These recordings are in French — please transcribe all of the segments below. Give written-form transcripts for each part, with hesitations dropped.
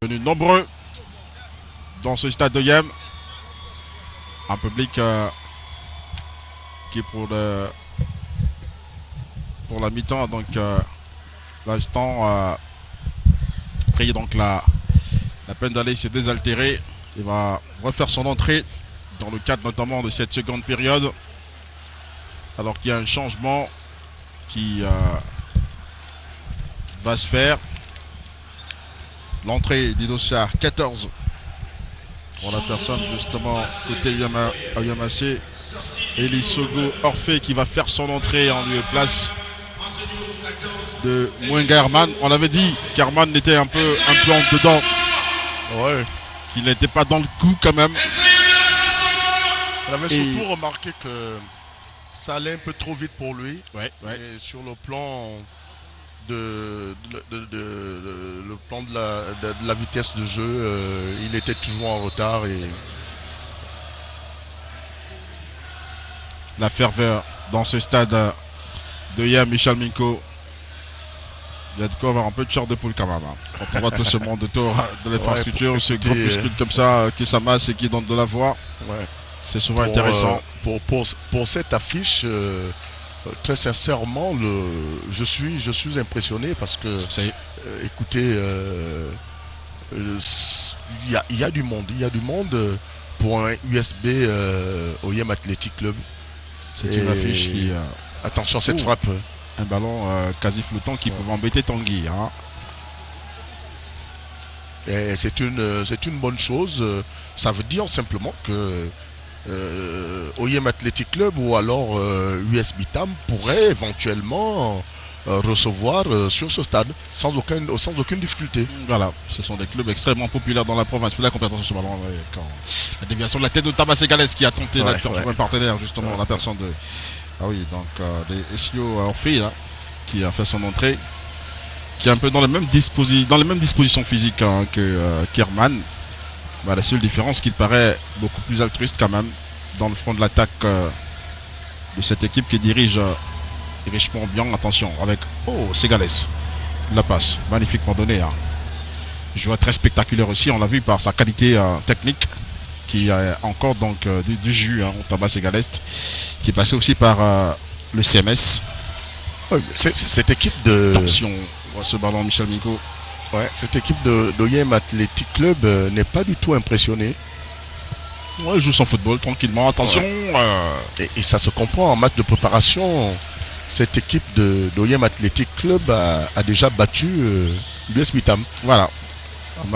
Venus nombreux dans ce stade de Yem. Un public qui pour la mi-temps donc l'instant pris donc la peine d'aller se désaltérer. Il va refaire son entrée dans le cadre notamment de cette seconde période, alors qu'il y a un changement qui va se faire. L'entrée d'Idossar 14 pour la personne justement côté Oyamase. Elisogo Orphée qui va faire son entrée en lieu et place de Mwenga Herman. On avait dit qu'Herman était un peu en dedans. Ouais. Qu'il n'était pas dans le coup quand même. On avait surtout remarqué que ça allait un peu trop vite pour lui. Ouais. Et sur le plan le plan de la vitesse de jeu, il était toujours en retard et la ferveur dans ce stade de Yem, Michel Minko. Il y a de quoi avoir un peu de chair de poule quand même. Quand on voit tout ce monde autour de l'infrastructure, ce groupuscule comme ça qui s'amasse et qui donne de la voix. Ouais. C'est souvent intéressant. Pour cette affiche, très sincèrement, je suis impressionné parce que, écoutez, il y a du monde. Il y a du monde pour un USB au Yem Athletic Club. C'est une affiche qui... attention, cette frappe. Un ballon quasi flottant qui pouvait embêter Tanguy. Hein. Et c'est une bonne chose. Ça veut dire simplement que Oyem Athletic Club ou alors USB Tam pourrait éventuellement recevoir sur ce stade sans aucune difficulté. Voilà, ce sont des clubs extrêmement populaires dans la province. Là, complètement sur ce ballon. Quand la déviation de la tête de Tamas Ségales qui a tenté de faire un partenaire, justement, la personne de. Ah oui, donc les SEO Orphée qui a fait son entrée, qui est un peu dans les mêmes dispositions physiques que Kerman. La seule différence qu'il paraît beaucoup plus altruiste quand même dans le front de l'attaque de cette équipe qui dirige richement bien. Attention avec Ségales, la passe magnifiquement donnée. Joueur très spectaculaire aussi, on l'a vu par sa qualité technique qui a encore donc du jus au Tamas Ségales, qui est passé aussi par le CMS. Oui, cette équipe de... Attention, on voit ce ballon Michel Minko. Ouais, cette équipe d'Oyem Athletic Club n'est pas du tout impressionnée. Ouais, il joue son football tranquillement, attention. Et ça se comprend en match de préparation. Cette équipe d'Oyem Athletic Club a déjà battu l'US Mitam. Voilà.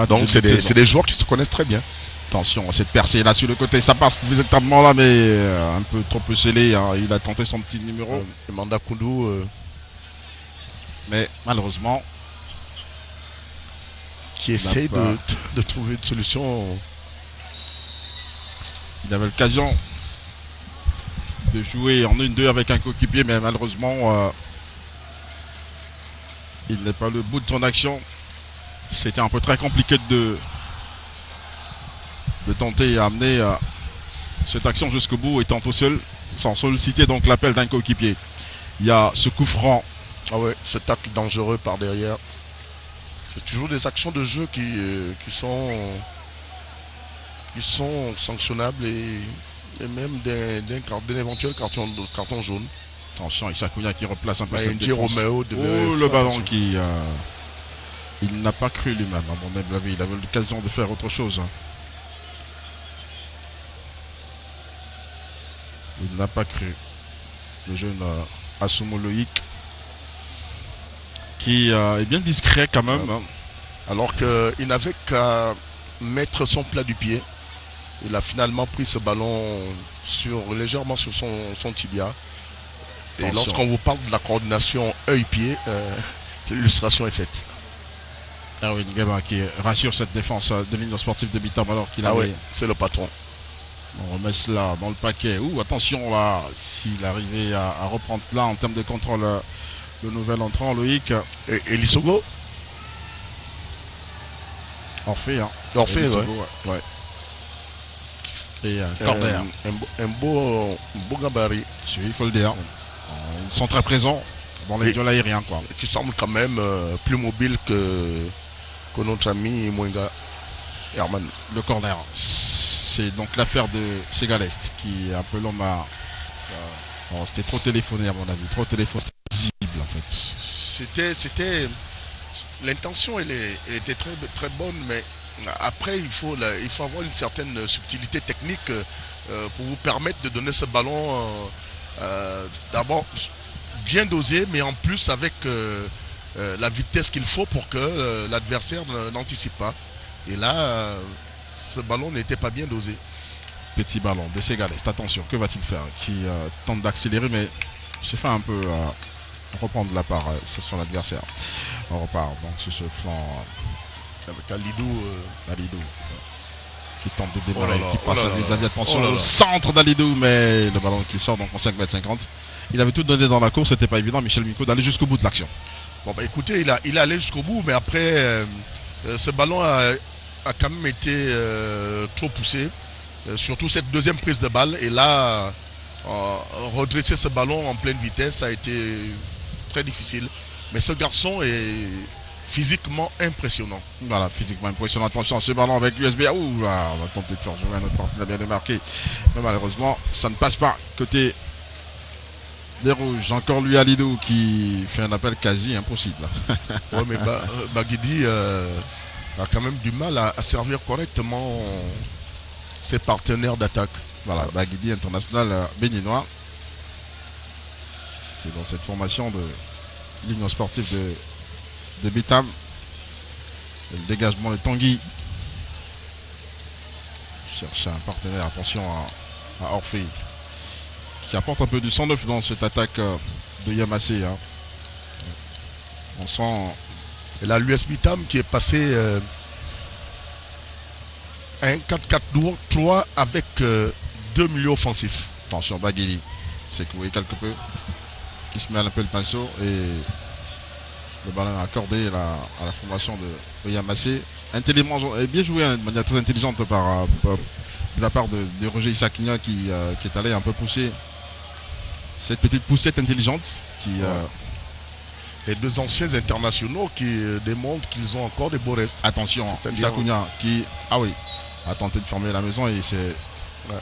Donc c'est des joueurs qui se connaissent très bien. Attention, cette percée là sur le côté, ça passe véritablement là, mais un peu trop scellé. Il a tenté son petit numéro. Manda Koundou. Mais malheureusement, qui essaie de trouver une solution. Il avait l'occasion de jouer en 1-2 avec un coéquipier, mais malheureusement, il n'est pas le bout de son action. C'était un peu très compliqué de tenter et amener cette action jusqu'au bout, étant tout seul, sans solliciter donc l'appel d'un coéquipier. Il y a ce coup franc. Ah ouais, ce tacle dangereux par derrière. C'est toujours des actions de jeu qui sont sanctionnables et même d'un éventuel carton jaune. Attention, Issa Kounia qui replace un peu cette défense. Romeo le ballon qui... il n'a pas cru lui-même, à mon avis. Il avait l'occasion de faire autre chose. Il n'a pas cru. Le jeune Asumo Loïc, qui est bien discret quand même. Alors qu'il n'avait qu'à mettre son plat du pied. Il a finalement pris ce ballon légèrement sur son tibia. Et lorsqu'on vous parle de la coordination œil-pied, l'illustration est faite. Ah oui, Ngeba qui rassure cette défense de l'Union sportive de Bitam alors qu'il avait... oui, c'est le patron. On remet cela dans le paquet. Attention là, s'il arrivait à reprendre là en termes de contrôle le nouvel entrant, Loïc. Et Lisogo Orphée, Orphée, ouais. Et Corber. Un beau gabarit. Il faut le dire. Ils sont très présents dans les duels aériens, quoi. Qui semble quand même plus mobile que notre ami Mwenga Herman. Le corner. C'est donc l'affaire de Segalest qui est un peu l'homme à. C'était trop téléphoné à mon avis. Trop téléphoné. C'était visible en fait. C'était. L'intention elle était très, très bonne, mais après il faut avoir une certaine subtilité technique pour vous permettre de donner ce ballon d'abord bien dosé, mais en plus avec la vitesse qu'il faut pour que l'adversaire n'anticipe pas. Et là, ce ballon n'était pas bien dosé. Petit ballon de Segalest. Attention, que va-t-il faire? Qui tente d'accélérer, mais se fait un peu reprendre la part sur son adversaire. On repart donc sur ce flanc avec Alidou. Qui tente de démarrer, qui passe à vis-à-vis. Attention au centre d'Alidou, mais le ballon qui sort donc en 5,50 m. Il avait tout donné dans la course, c'était pas évident, Michel Minko, d'aller jusqu'au bout de l'action. Bon bah écoutez, il est allé jusqu'au bout, mais après ce ballon a quand même été trop poussé, surtout cette deuxième prise de balle. Et là, redresser ce ballon en pleine vitesse a été très difficile. Mais ce garçon est physiquement impressionnant. Voilà, physiquement impressionnant. Attention, ce ballon avec l'USB. Ouh là, on va tenter de faire jouer un autre partenaire bien démarqué. Mais malheureusement, ça ne passe pas. Côté des Rouges, encore lui Alidou qui fait un appel quasi impossible. Ouais, mais Baguidi a quand même du mal à servir correctement ses partenaires d'attaque. Voilà, Baguidi international béninois, qui est dans cette formation de l'Union sportive de Bitam. Et le dégagement de Tanguy. Cherche un partenaire, attention à Orphée, qui apporte un peu du 109 dans cette attaque de Yamassé. Hein. On sent. Et là, l'US Bitam qui est passé à un 4-4-3 avec 2 milieux offensifs. Attention, Baguidi c'est coué quelque peu, qui se met un peu le pinceau et le ballon accordé à la formation de Yamassé. Intelligemment et bien joué de manière très intelligente de la part de Roger Issakina qui est allé un peu pousser cette petite poussette intelligente qui. Les deux anciens internationaux qui démontrent qu'ils ont encore des beaux restes. Attention, Issakina qui a tenté de fermer la maison et c'est. Ouais.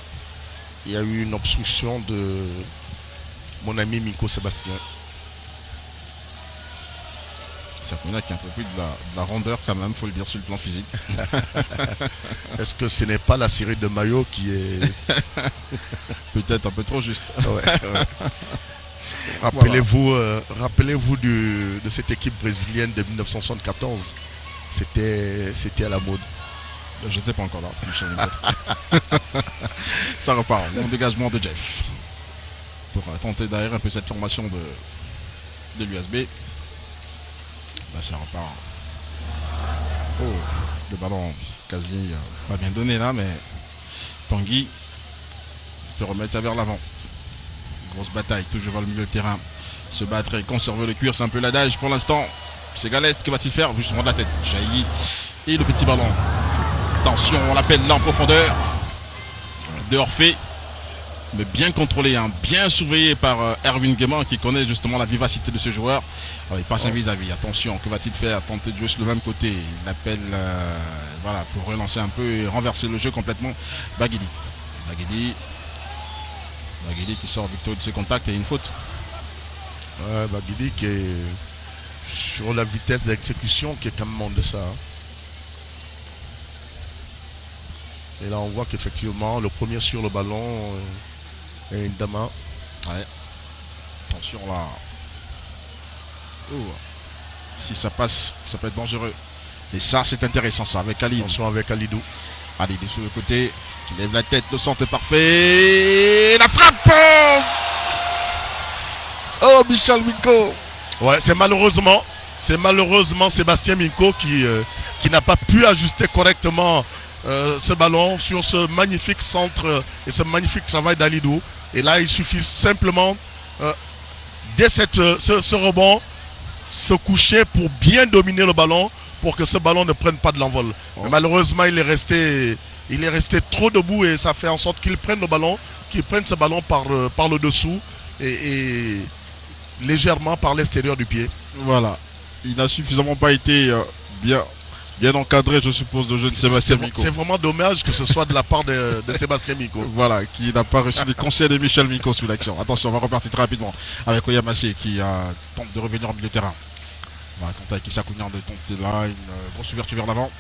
Il y a eu une obstruction de mon ami Minko Sébastien. Issakina qui a un peu plus de la rondeur quand même, faut le dire, sur le plan physique. Est-ce que ce n'est pas la série de maillots qui est peut-être un peu trop juste. Ouais. Rappelez-vous de cette équipe brésilienne de 1974. C'était à la mode. Je n'étais pas encore là. Ça repart. Mon dégagement de Jeff. Pour tenter d'aérer un peu cette formation de l'USB. Là, ça repart. Oh, le ballon quasi pas bien donné là, mais Tanguy peut remettre ça vers l'avant. Grosse bataille, toujours vers le milieu de terrain. Se battre et conserver le cuir, c'est un peu l'adage pour l'instant. C'est Galest, que va-t-il faire? Justement de la tête. Jaillit. Et le petit ballon. Attention, on l'appelle là en profondeur. De Orphée. Mais bien contrôlé, hein, bien surveillé par Erwin Guéman qui connaît justement la vivacité de ce joueur. Alors, il passe un vis-à-vis. Attention, que va-t-il faire? Tenter de jouer sur le même côté. Il appelle voilà, pour relancer un peu et renverser le jeu complètement. Baguidi qui sort victorieux de ses contacts et une faute. Ouais, Baguidi qui est sur la vitesse d'exécution qui est quand même en deçà. Hein. Et là on voit qu'effectivement le premier sur le ballon est Ndama. Ouais. Attention là. Oh. Si ça passe, ça peut être dangereux. Et ça c'est intéressant ça avec Ali. Attention avec Alidou. Alidou sur le côté. Qui lève la tête, le centre est parfait. La frappe! Oh, Michel Minko! Ouais, c'est malheureusement Sébastien Minko qui n'a pas pu ajuster correctement ce ballon sur ce magnifique centre et ce magnifique travail d'Alidou. Et là, il suffit simplement, dès ce rebond, se coucher pour bien dominer le ballon pour que ce ballon ne prenne pas de l'envol. Oh. Mais malheureusement, il est resté trop debout et ça fait en sorte qu'il prenne ce ballon par le dessous et légèrement par l'extérieur du pied. Voilà. Il n'a suffisamment pas été bien Bien encadré, je suppose, le jeune Sébastien Miko. C'est vraiment dommage que ce soit de la part de Sébastien Miko. Voilà, qui n'a pas reçu les conseils de Michel Miko sur l'action. Attention, on va repartir très rapidement avec Oyamase qui tente de revenir en milieu de terrain. On va tenter avec Issa Kounian de tenter là, une grosse ouverture vers l'avant.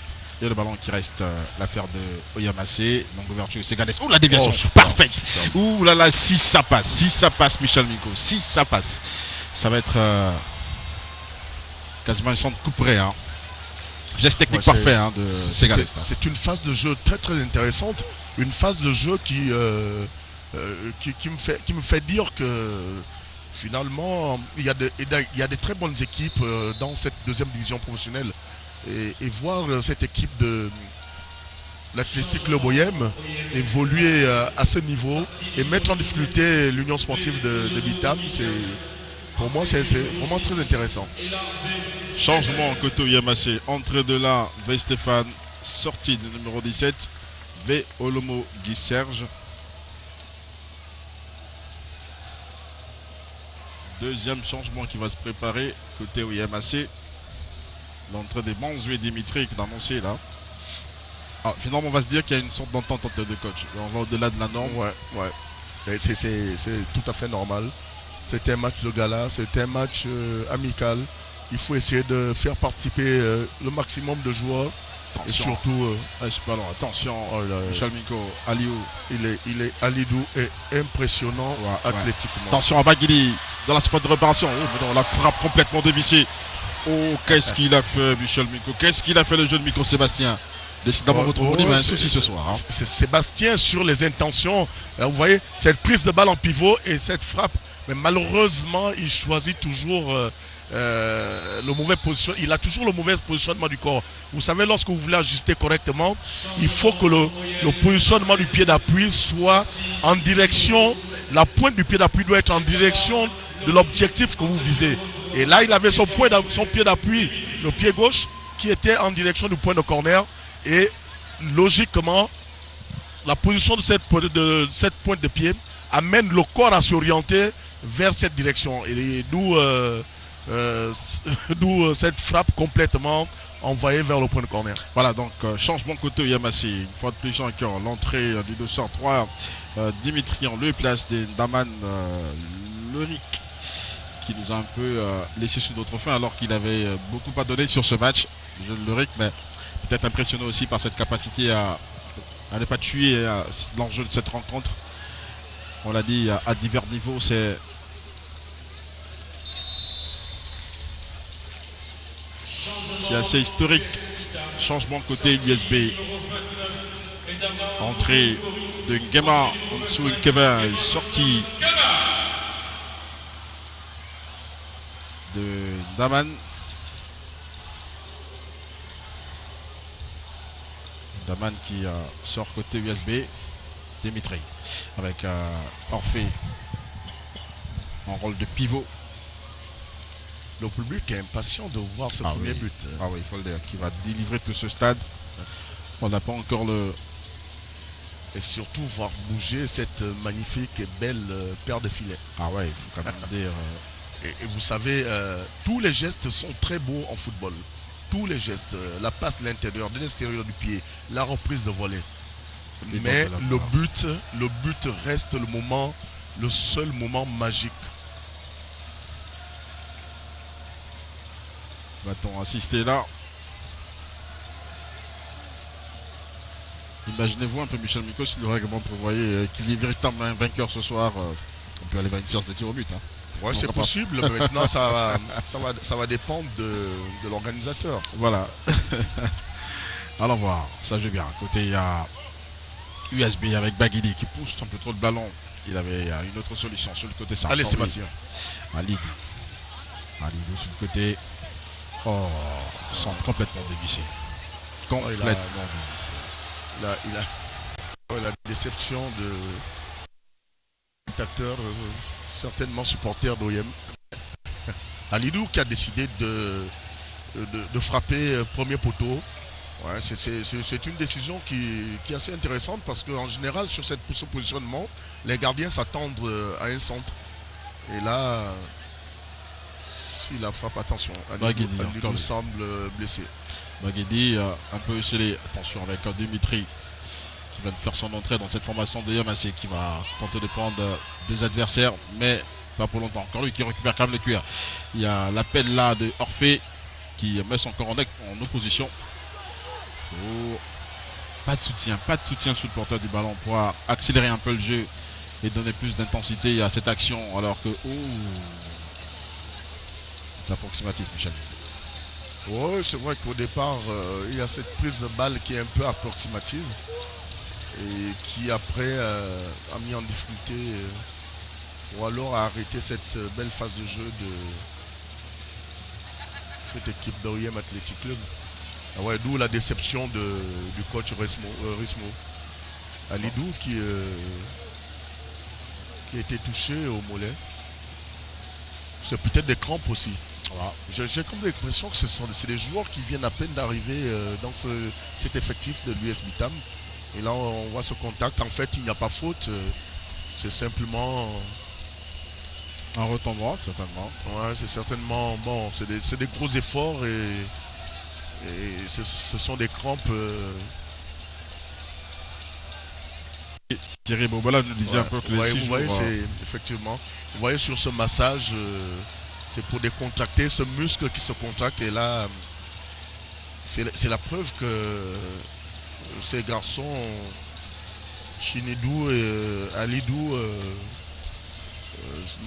Et le ballon qui reste l'affaire de Oyamase. Donc l'ouverture sénégalaise. Ouh, la déviation parfaite. Ouh là là, si ça passe Michel Miko. Si ça passe. Ça va être quasiment une centre couperée. Hein. Geste technique parfait de Ségalès. C'est une phase de jeu très très intéressante. Une phase de jeu qui me fait dire que finalement il y a des très bonnes équipes dans cette deuxième division professionnelle. Et voir cette équipe de l'Athletic Club Oyem évoluer à ce niveau et mettre en difficulté l'Union sportive de Bitam, pour moi c'est vraiment très intéressant. Changement côté Oyamase, entrée de là, V Stéphane, sortie du numéro 17, V Olomo Guy Serge. Deuxième changement qui va se préparer côté Oyamase. L'entrée des Manzoué Dimitri qui est annoncé là. Finalement, on va se dire qu'il y a une sorte d'entente entre les deux coachs. Et on va au-delà de la norme. Ouais. C'est tout à fait normal. C'est un match de gala, c'est un match amical. Il faut essayer de faire participer le maximum de joueurs. Attention. Et surtout. Attention, Michel Miko, Aliou. Alidou est impressionnant athlétiquement. Attention à Baguili dans la surface de réparation. On la frappe complètement dévissée. Oh, qu'est-ce qu'il a fait, Michel Miko? Qu'est-ce qu'il a fait, le jeune Miko Sébastien? Décidément, votre monde a un souci ce soir. Hein. C'est Sébastien sur les intentions. Vous voyez, cette prise de balle en pivot et cette frappe. Mais malheureusement, il choisit toujours le mauvais positionnement. Il a toujours le mauvais positionnement du corps. Vous savez, lorsque vous voulez ajuster correctement, il faut que le positionnement du pied d'appui soit en direction. La pointe du pied d'appui doit être en direction de l'objectif que vous visez. Et là, il avait son pied d'appui, le pied gauche, qui était en direction du point de corner. Et logiquement, la position de cette pointe de pied amène le corps à s'orienter vers cette direction. Et d'où cette frappe complètement envoyée vers le point de corner. Voilà, donc changement côté Oyamase. Une fois de plus encore, l'entrée du 203, Dimitri en lieu place de Daman Leric, qui nous a un peu laissé sur notre fin alors qu'il avait beaucoup à donner sur ce match. Le RIC, mais peut-être impressionné aussi par cette capacité à ne pas tuer l'enjeu de cette rencontre. On l'a dit à divers niveaux, c'est assez historique. Changement côté USB. Entrée de Ngema en dessous de Kevin, sortie de Daman. Daman qui sort côté USB. Dimitri avec Orphée en rôle de pivot. Le public est impatient de voir ce premier but. Ah oui, il faut le dire, qui va délivrer tout ce stade. On n'a pas encore le... Et surtout voir bouger cette magnifique et belle paire de filets. Ah ouais, il faut quand même dire... Et vous savez, tous les gestes sont très beaux en football. Tous les gestes, la passe de l'intérieur, de l'extérieur du pied, la reprise de volée. Mais le but reste le seul moment magique. Va-t-on assister là? Imaginez-vous un peu Michel Miko si le règlement prévoyait qu'il y ait véritablement un vainqueur ce soir. On peut aller vers une séance de tir au but. Hein. Ouais, c'est possible. Maintenant, ça va dépendre de l'organisateur. Voilà. Allons voir. Ça joue bien. Côté, il y a USB avec Baguili qui pousse un peu trop le ballon. Il avait une autre solution sur le côté. Allez, Sébastien. Alidou sur le côté. Oh, centre complètement dévissé. Complètement dévissé. La déception de l'acteur, certainement supporter d'OM. Alidou qui a décidé de frapper premier poteau. Ouais, c'est une décision qui est assez intéressante parce qu'en général, sur ce positionnement, les gardiens s'attendent à un centre. Et là, si la frappe, attention, Alidou semble blessé. Baguedi un peu scellé. Attention avec Dimitri qui va faire son entrée dans cette formation de Yamassé qui va tenter de prendre deux adversaires, mais pas pour longtemps. Encore lui qui récupère quand même le cuir. Il y a l'appel là de Orphée qui met son corps en opposition. Oh. Pas de soutien sous le porteur du ballon pour accélérer un peu le jeu et donner plus d'intensité à cette action alors que c'est approximatif, Michel. Oui, c'est vrai qu'au départ, il y a cette prise de balle qui est un peu approximative et qui après a mis en difficulté ou alors a arrêté cette belle phase de jeu de cette équipe d'OIM Athletic Club. Ah ouais, d'où la déception du coach Rismo. Alidou qui a été touché au mollet. C'est peut-être des crampes aussi. Voilà. J'ai comme l'impression que c'est des joueurs qui viennent à peine d'arriver dans cet effectif de l'US Bitam. Et là, on voit ce contact. En fait, il n'y a pas faute. C'est simplement un retombant, certainement. Ouais, c'est certainement bon. C'est des gros efforts et ce sont des crampes. Thierry Bobola nous disait un peu que les 6 jours... effectivement, vous voyez sur ce massage, c'est pour décontracter ce muscle qui se contracte. Et là, c'est la preuve que ces garçons, Chinidou et Alidou,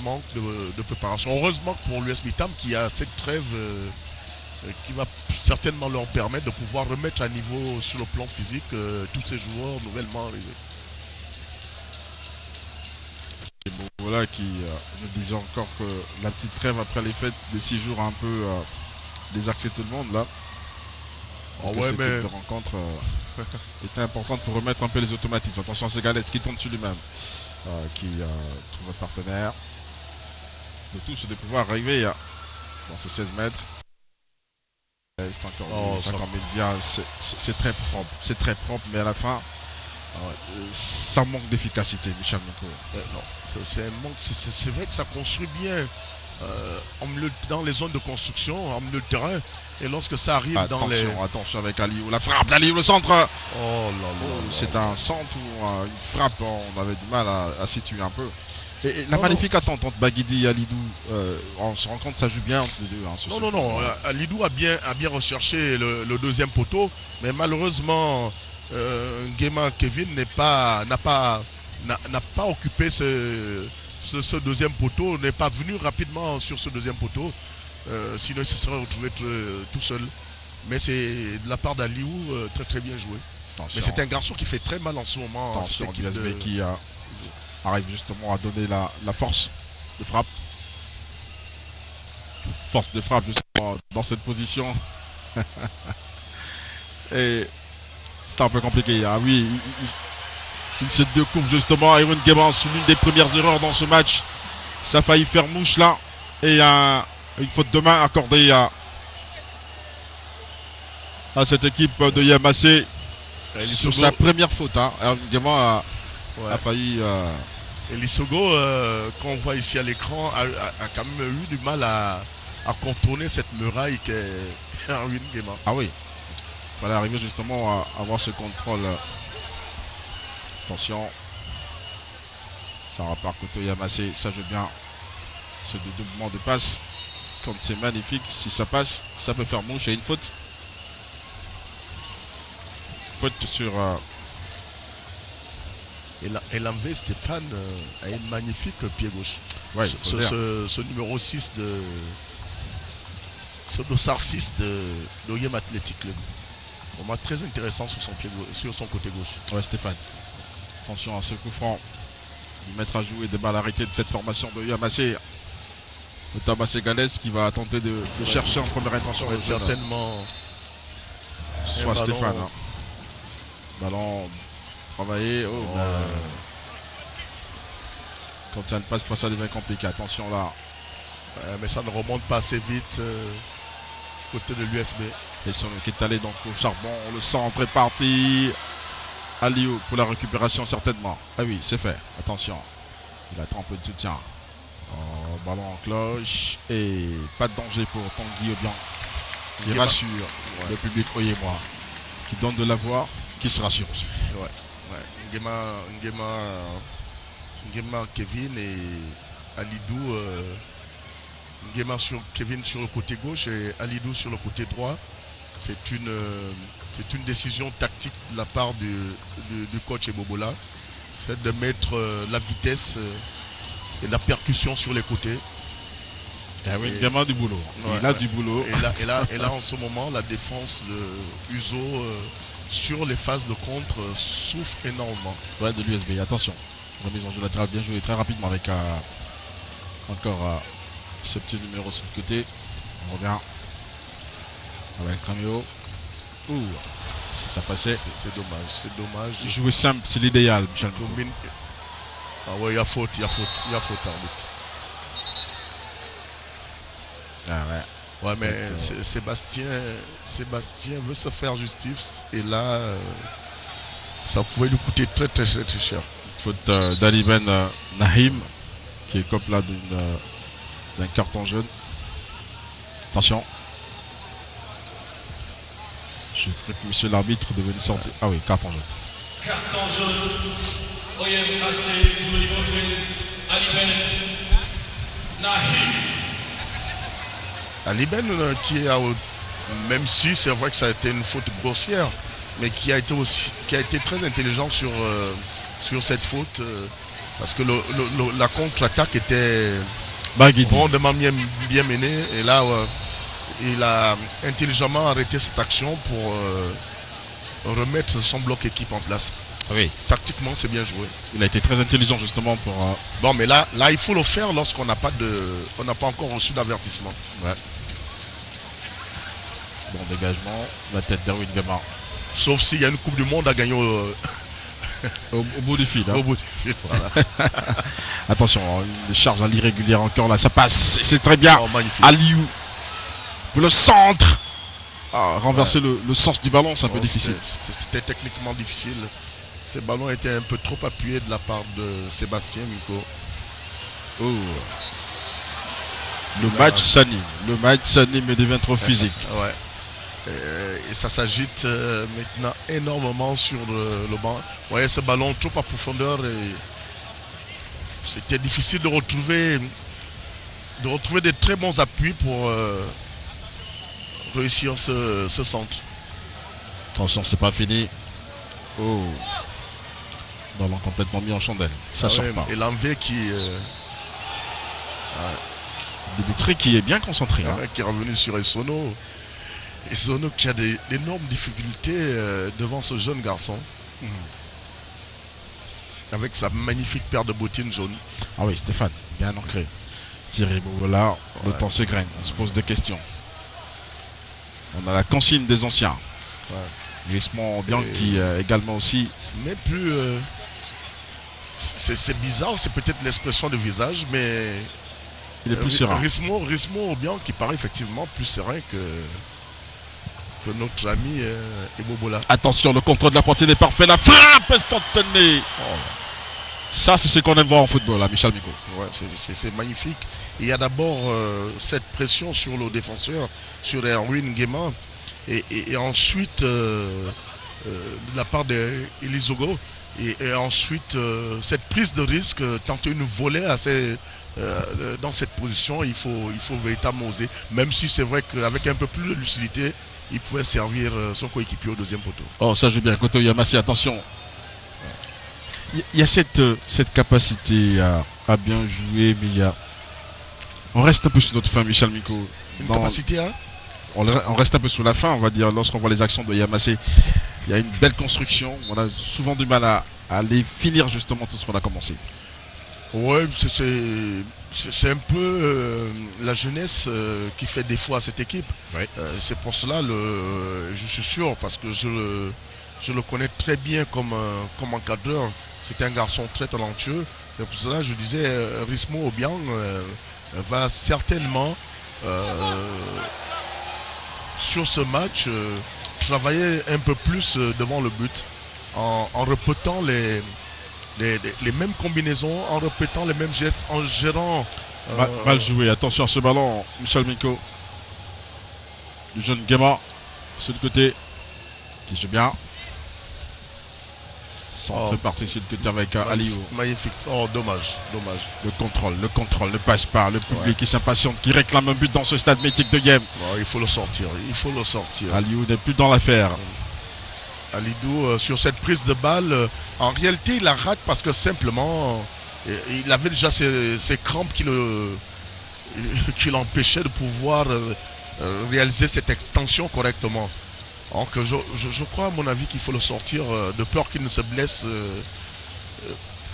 manquent de préparation. Heureusement pour l'US Bitam qui a cette trêve qui va certainement leur permettre de pouvoir remettre à niveau sur le plan physique tous ces joueurs nouvellement arrivés. Voilà qui nous disait encore que la petite trêve après les fêtes des 6 jours a un peu désaxé tout le monde là. Cette type de rencontre était importante pour remettre un peu les automatismes. Attention à Ségalès qui tourne sur lui-même, qui trouve un partenaire. Le tout c'est de pouvoir arriver dans ce 16 mètres. C'est encore bien, c'est très propre, mais à la fin ça manque d'efficacité, Michel Moko. Non, c'est vrai que ça construit bien dans les zones de construction, en milieu de terrain, et lorsque ça arrive Attention avec Aliou, la frappe d'Aliou, le centre. C'est un centre ou une frappe, on avait du mal à situer un peu. Et la magnifique attente entre Baguidi et Alidou, on se rend compte que ça joue bien entre les deux. Non. Alidou a bien recherché le deuxième poteau, mais malheureusement, Nguema Kevin n'a pas occupé ce deuxième poteau, n'est pas venu rapidement sur ce deuxième poteau. Sinon, il se serait retrouvé tout seul. Mais c'est de la part d'Aliou très très bien joué. Attention. Mais c'est un garçon qui fait très mal en ce moment. Attention, qui arrive justement à donner la force de frappe. Force de frappe justement dans cette position. Et c'est un peu compliqué. Ah oui, il se découvre justement à Erwin Guéban sur l'une des premières erreurs dans ce match. Ça a failli faire mouche là. Et une faute de main accordée à cette équipe de Yamassé sur sa première faute. Erwin Guéban a failli... Et Lissogo, qu'on voit ici à l'écran, a quand même eu du mal à contourner cette muraille qu'est Erwin Guéban. Ah oui. Il fallait arriver justement à avoir ce contrôle. Attention. Ça repart côté Yamassé. Ça joue bien. Ce dédoublement de passe. Quand c'est magnifique. Si ça passe, ça peut faire mouche. Et une faute. Faute sur... Et l'enlevé, Stéphane a un magnifique pied gauche. Ouais, ce numéro 6 ce dossard 6 de l'OIM Athletic Club. Vraiment très intéressant sur son côté gauche. Ouais, Stéphane. Attention à ce coup franc. Du mettre à jouer des balles arrêtées de cette formation de Yamassé. Le Tabassé Galès qui va tenter de se chercher en première intention. Certainement. Soit Stéphane. Ballon travaillé. Quand ça ne passe pas, ça devient compliqué. Attention là. Mais ça ne remonte pas assez vite côté de l'USB. Et son qui est allé donc au charbon. Le centre est parti. Aliou pour la récupération certainement. Ah oui, c'est fait. Attention. Il attend un peu de soutien. Ballon en cloche. Et pas de danger pour Tanguy Obiang. qui rassure le public oyémois, qui donne de la voix, qui se rassure aussi. Ouais. Nguema, Kevin et Alidou. Kevin sur le côté gauche et Alidou sur le côté droit. C'est une décision tactique de la part du coach Ebobola. Fait de mettre la vitesse et la percussion sur les côtés. Ah oui, vraiment du boulot. Il a du boulot. Et là, en ce moment, la défense de Uzo sur les phases de contre souffre énormément. Ouais, de l'USB. Attention. Remise en jeu latérale bien jouée très rapidement avec encore ce petit numéro sur le côté. On revient avec Cameo. Ouh, si ça passait. C'est dommage. Jouer simple, c'est l'idéal, Michel. Ah ouais, il y a faute, arbitre. Ah ouais. Ouais, mais Sébastien veut se faire justice et là, ça pouvait lui coûter très très très, très cher. Faute d'Ali Ben Nahim qui écope là d'un carton jaune. Attention. Je prie que monsieur l'arbitre de venir sortir. Ah oui, carton jaune. Carton jaune. OMAC pour le numéro 13. Ali Ben Nahim. Ali Ben qui a, même si c'est vrai que ça a été une faute grossière, mais qui a été très intelligent sur cette faute parce que la contre-attaque était rondement bien menée et là il a intelligemment arrêté cette action pour remettre son bloc équipe en place. Oui. Tactiquement, c'est bien joué. Il a été très intelligent justement pour. Bon, mais là, il faut le faire lorsqu'on n'a pas encore reçu d'avertissement. Ouais. Bon dégagement, la tête d'Erwin Gama. Sauf s'il y a une Coupe du Monde à gagner au bout du fil. Hein. Au bout du fil, voilà. Attention, une charge à l'irrégulière encore là, ça passe, c'est très bien. Oh, magnifique. Aliou pour le centre. Renverser le sens du ballon, c'est un peu difficile. C'était techniquement difficile. Ce ballon était un peu trop appuyé de la part de Sébastien Miko. Oh. Le match s'anime et devient trop physique. Ouais. Et ça s'agite maintenant énormément sur le banc. Vous voyez ce ballon trop à profondeur et c'était difficile de retrouver de très bons appuis pour réussir ce centre. Attention, c'est pas fini. Oh. Ballon complètement mis en chandelle. Ça sort pas. Et l'envers qui Dimitri qui est bien concentré. Hein. Qui est revenu sur Essono. Essono qui a d'énormes difficultés devant ce jeune garçon. Avec sa magnifique paire de bottines jaunes. Ah oui, Stéphane, bien ancré. Thierry Bouvola, le temps se graine. On se pose des questions. On a la consigne des anciens. Griezmann bien qui également aussi. Mais plus. C'est bizarre, c'est peut-être l'expression de visage, mais. Il est plus serein. Griezmann bien qui paraît effectivement plus serein que notre ami Ebobola. Attention, le contrôle de la poitrine est parfait. La frappe instantanée. Ça, c'est ce qu'on aime voir en football, là, Michel Miko. Ouais, c'est magnifique. Il y a d'abord cette pression sur le défenseur, sur Erwin Nguema, et ensuite, de la part d'Elizogo, et ensuite, cette prise de risque, tenter une volée dans cette position, il faut véritablement oser. Même si c'est vrai qu'avec un peu plus de lucidité, il pouvait servir son coéquipier au deuxième poteau. Oh, ça joue bien. Côté Yamassi, attention. Il y a cette capacité à bien jouer, mais on reste un peu sur notre fin, Michel Miko. Capacité à on reste un peu sur la fin, on va dire, lorsqu'on voit les actions de Yamassi. Il y a une belle construction. On a souvent du mal à aller finir justement tout ce qu'on a commencé. Ouais, c'est un peu la jeunesse qui fait défaut à cette équipe. Ouais. C'est pour cela, je suis sûr, parce que je le connais très bien comme encadreur. C'est un garçon très talentueux. C'est pour cela je disais, Rismo Obiang va certainement, sur ce match, travailler un peu plus devant le but en répétant les mêmes combinaisons, en répétant les mêmes gestes, en gérant. Mal joué, attention à ce ballon, Michel Miko. du jeune Guéma. Sur le côté. Qui joue bien. Centre parti sur le côté avec Aliou. Magnifique. Oh, dommage. Le contrôle ne passe pas. Le public qui s'impatiente, qui réclame un but dans ce stade mythique de Yem. Il faut le sortir. Aliou n'est plus dans l'affaire. Alidou, sur cette prise de balle, en réalité, il la rate parce que simplement, il avait déjà ses crampes qui l'empêchaient de pouvoir réaliser cette extension correctement. Donc, je crois, à mon avis, qu'il faut le sortir de peur qu'il ne se blesse.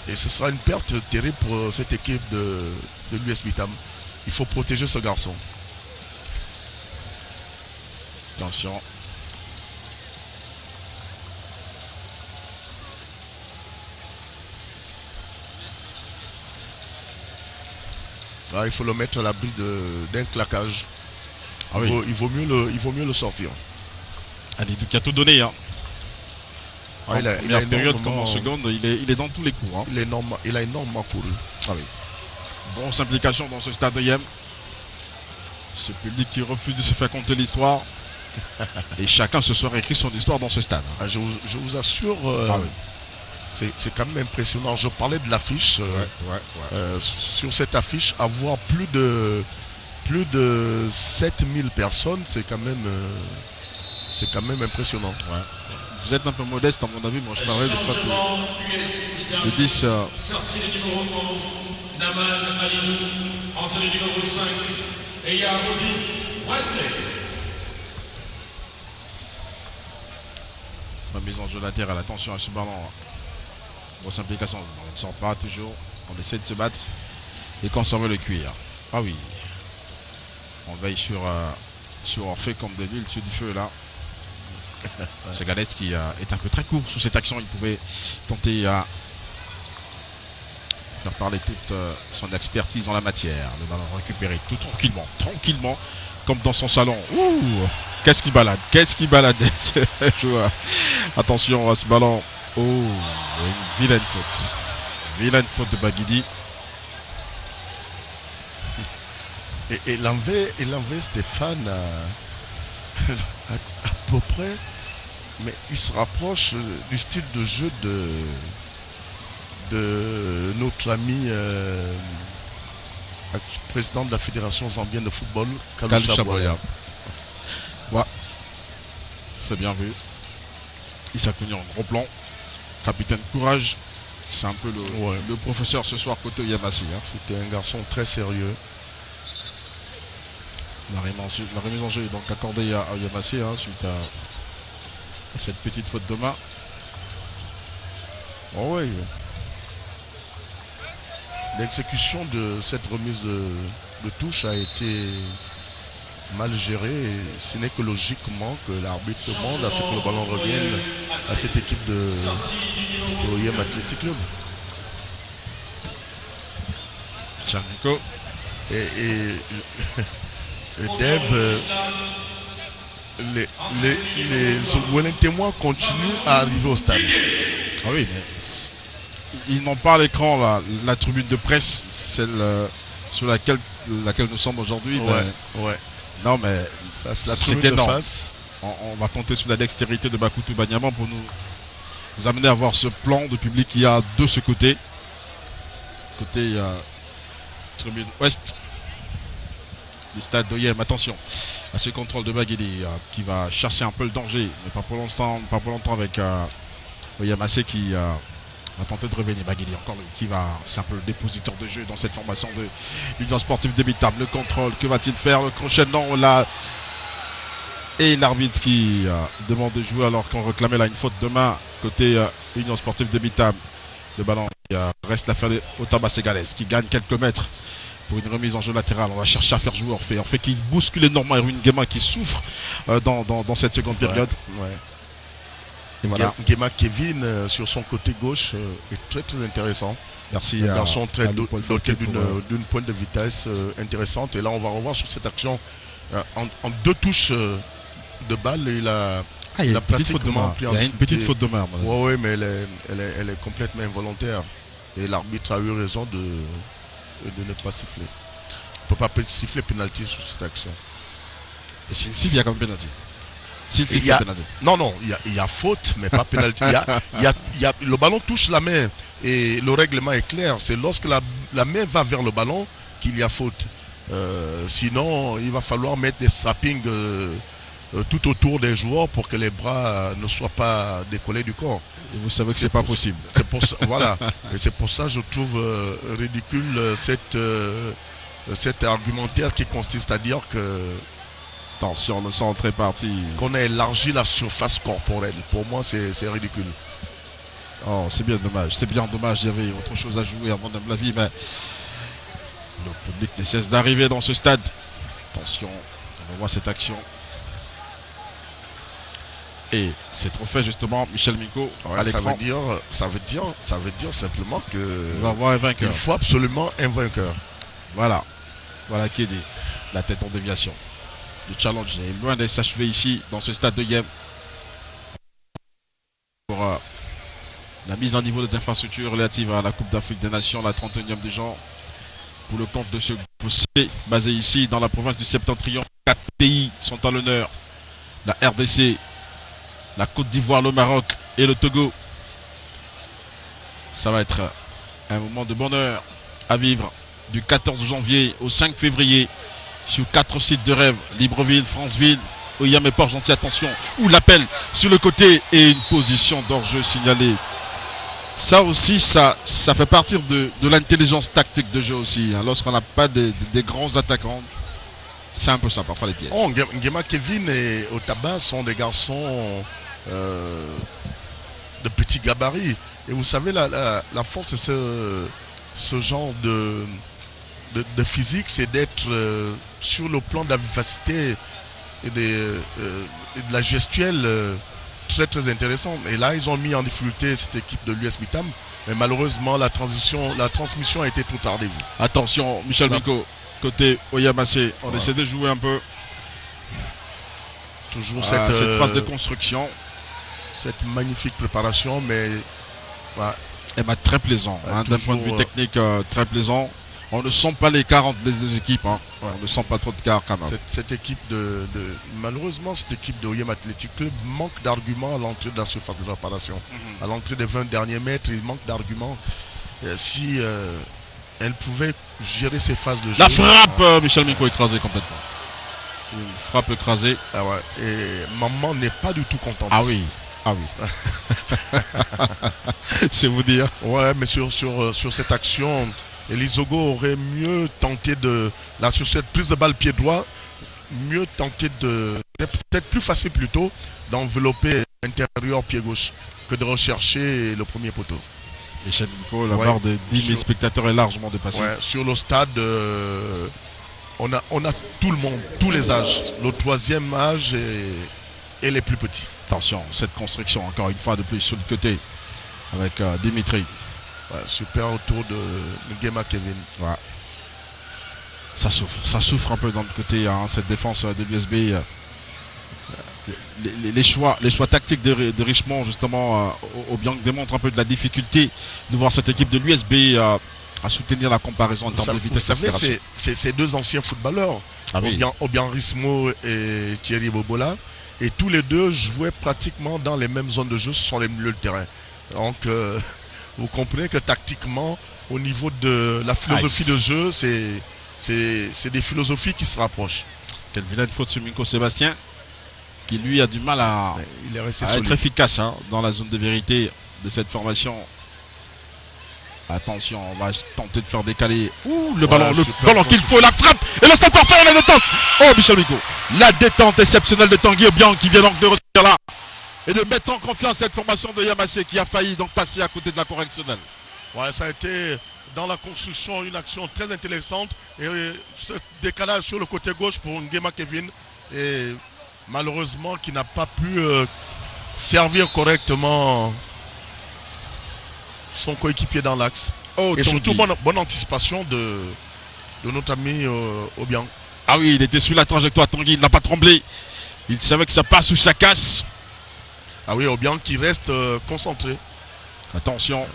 Et ce sera une perte terrible pour cette équipe de l'US Bitam. Il faut protéger ce garçon. Attention. Là, il faut le mettre à l'abri d'un claquage. Oui. Il vaut mieux le sortir. Alidou qui a tout donné. Hein. Il a période comme en seconde, il est dans tous les coups. Hein. Il a énormément couru. Oui. Grosse implication dans ce stade de Yem. Ce public qui refuse de se faire compter l'histoire. Et chacun se soit écrit son histoire dans ce stade. Je vous assure, c'est quand même impressionnant. Je parlais de l'affiche. Sur cette affiche, avoir plus de 7000 personnes, c'est quand même impressionnant. Ouais. Vous êtes un peu modeste à mon avis, moi je parlais de 10. Sortie le numéro 11, Naman Alidou, entre le numéro 5, et Robin Wesley. Remise en jeu latérale, attention à ce ballon. Grosse implication, on ne sort pas toujours, on essaie de se battre et conserver le cuir. Ah oui, on veille sur Orphée comme de l'huile sur du feu là. Ce Galès qui est un peu très court sous cette action, il pouvait tenter à faire parler toute son expertise en la matière. Le ballon récupéré tout tranquillement, comme dans son salon. Ouh, qu'est-ce qu'il balade ce joueur. Attention à ce ballon. Oh, une vilaine faute de Baguidi. Et l'enlever Stéphane à peu près, mais il se rapproche du style de jeu de notre ami président de la Fédération zambienne de football, Kalou Chaboya. Ouais, c'est bien vu. Issa Kouni en gros plan. Capitaine Courage. C'est un peu le professeur ce soir côté Yamassi. Hein. C'était un garçon très sérieux. La remise en jeu est donc accordée à Yamassi suite à cette petite faute de main. Oh oui. L'exécution de cette remise de touche a été mal gérée. Et ce n'est que logiquement que l'arbitre demande à ce que le ballon revienne à cette équipe de l'OIM Athletic Club. Charnico. Et Dave, les témoins continuent à arriver au stade. Ah oui, mais ils n'ont pas à l'écran la tribune de presse, celle sur laquelle nous sommes aujourd'hui. Ouais. Non, mais ça, c'est la tribune de face. On va compter sur la dextérité de Bakoutou Banyama pour nous amener à voir ce plan de public qu'il y a de ce côté. Côté tribune ouest du stade d'Oyem. Attention à ce contrôle de Baguidi qui va chasser un peu le danger, mais pas pour longtemps avec Oyem Assé qui va tenter de revenir. Baguidi encore c'est un peu le dépositeur de jeu dans cette formation de l'Union Sportive d'Ebitam. Le contrôle, que va-t-il faire? Le crochet, non, là. Et l'arbitre qui demande de jouer alors qu'on réclamait là une faute de main côté Union Sportive d'Ebitam. Le ballon qui reste l'affaire au Taba Ségalès qui gagne quelques mètres pour une remise en jeu latérale. On va chercher à faire jouer Orphée. Orphée qui bouscule énormément Erwin Guéma qui souffre dans cette seconde période. Ouais. Et voilà. Guéma Kevin sur son côté gauche est très très intéressant. Merci. Un garçon très doté d'une pointe de vitesse intéressante. Et là on va revoir sur cette action en deux touches de balle. Il a pratiquement pris en Il y a une petite faute de main. Oui, mais elle est complètement involontaire. Et l'arbitre a eu raison de ne pas siffler. On ne peut pas siffler pénalty sur cette action. Et s'il y a comme penalty. Il y a, non, il y a faute, mais pas pénalty. Le ballon touche la main et le règlement est clair. C'est lorsque la main va vers le ballon qu'il y a faute. Sinon, il va falloir mettre des sappings tout autour des joueurs pour que les bras ne soient pas décollés du corps. Et vous savez que c'est pas possible. C'est pour ça, voilà. Et c'est pour ça que je trouve ridicule cet argumentaire qui consiste à dire que attention, le centre est parti. Qu'on a élargi la surface corporelle. Pour moi, c'est ridicule. Oh, c'est bien dommage. C'est bien dommage. Il y avait autre chose à jouer à mon humble avis, mais le public ne cesse d'arriver dans ce stade. Attention, on voit cette action. Et c'est trop fait justement, Michel Minko. Ouais, ça veut dire simplement que il va avoir un vainqueur. Il faut absolument un vainqueur. Voilà qui est dit. La tête en déviation. Le challenge est loin de s'achever ici, dans ce stade de Yem. Pour la mise en niveau des infrastructures relatives à la Coupe d'Afrique des Nations, la 31e du genre. Pour le compte de ce groupe C, basé ici dans la province du Septentrion. 4 pays sont à l'honneur. La RDC, la Côte d'Ivoire, le Maroc et le Togo. Ça va être un moment de bonheur à vivre du 14 janvier au 5 février. Sur 4 sites de rêve, Libreville, Franceville, Oyam et Port-Gentil, attention, où l'appel sur le côté et une position d'hors-jeu signalée. Ça aussi, ça fait partie de l'intelligence tactique de jeu aussi. Hein. Lorsqu'on n'a pas des grands attaquants, c'est un peu ça, parfois les pièges. Oh, Nguema Kevin et Otaba sont des garçons de petits gabarits. Et vous savez, la force, c'est ce genre de physique, c'est d'être sur le plan de la vivacité et de la gestuelle très très intéressant. Et là, ils ont mis en difficulté cette équipe de l'US Bitam, mais malheureusement, la transmission a été trop tardive. Attention, Michel Minko, côté Oyamase, on essaie de jouer un peu. Toujours cette phase de construction. Cette magnifique préparation, mais très plaisant, d'un point de vue technique, très plaisant. On ne sent pas l'écart entre les deux équipes. Hein. On ne sent pas trop d'écart quand même. Cette équipe malheureusement, cette équipe de Oyem Athletic Club manque d'arguments à l'entrée de la surface de réparation. À l'entrée des 20 derniers mètres, il manque d'arguments. Si elle pouvait gérer ses phases de jeu. La frappe, Michel Minko écrasé complètement. Une frappe écrasée. Et maman n'est pas du tout contente. Ah oui. C'est vous dire. Ouais, mais sur cette action, Elizogo aurait mieux tenté sur cette prise de balle pied droit, peut-être plus facile plutôt, d'envelopper l'intérieur pied gauche que de rechercher le premier poteau. Michel Minko, la barre de 10 000 spectateurs est largement dépassée. Sur le stade, on a tout le monde, tous les âges, le troisième âge et les plus petits. Attention, cette construction, encore une fois de plus sur le côté, avec Dimitri. Super autour de Nguema Kevin. Ça souffre un peu dans le côté, hein, cette défense de l'USB. Les choix tactiques de Richemont, justement, Obiang démontrent un peu de la difficulté de voir cette équipe de l'USB à soutenir la comparaison en termes de vitesse d'accélération. C'est deux anciens footballeurs, Obiang Rismo et Thierry Bobola, et tous les deux jouaient pratiquement dans les mêmes zones de jeu, ce sont les milieux de terrain. Donc, vous comprenez que tactiquement, au niveau de la philosophie de jeu, c'est des philosophies qui se rapprochent. Quelle vilaine faute sur Minko Sébastien, qui lui a du mal à être efficace dans la zone de vérité de cette formation. Attention, on va tenter de faire décaler. Le ballon qu'il faut, la frappe et le centre fait la détente. Oh, Michel Minko, la détente exceptionnelle de Tanguy Obiang qui vient donc de recevoir là et de mettre en confiance cette formation de Yamase qui a failli donc passer à côté de la correctionnelle. Ça a été dans la construction une action très intéressante et ce décalage sur le côté gauche pour Nguema Kevin et malheureusement qui n'a pas pu servir correctement son coéquipier dans l'axe. Et surtout bonne anticipation de notre ami Obiang. Ah oui, il était sur la trajectoire Tanguy, il n'a pas tremblé. Il savait que ça passe ou ça casse. Ah oui, Obiang qui reste concentré. Attention.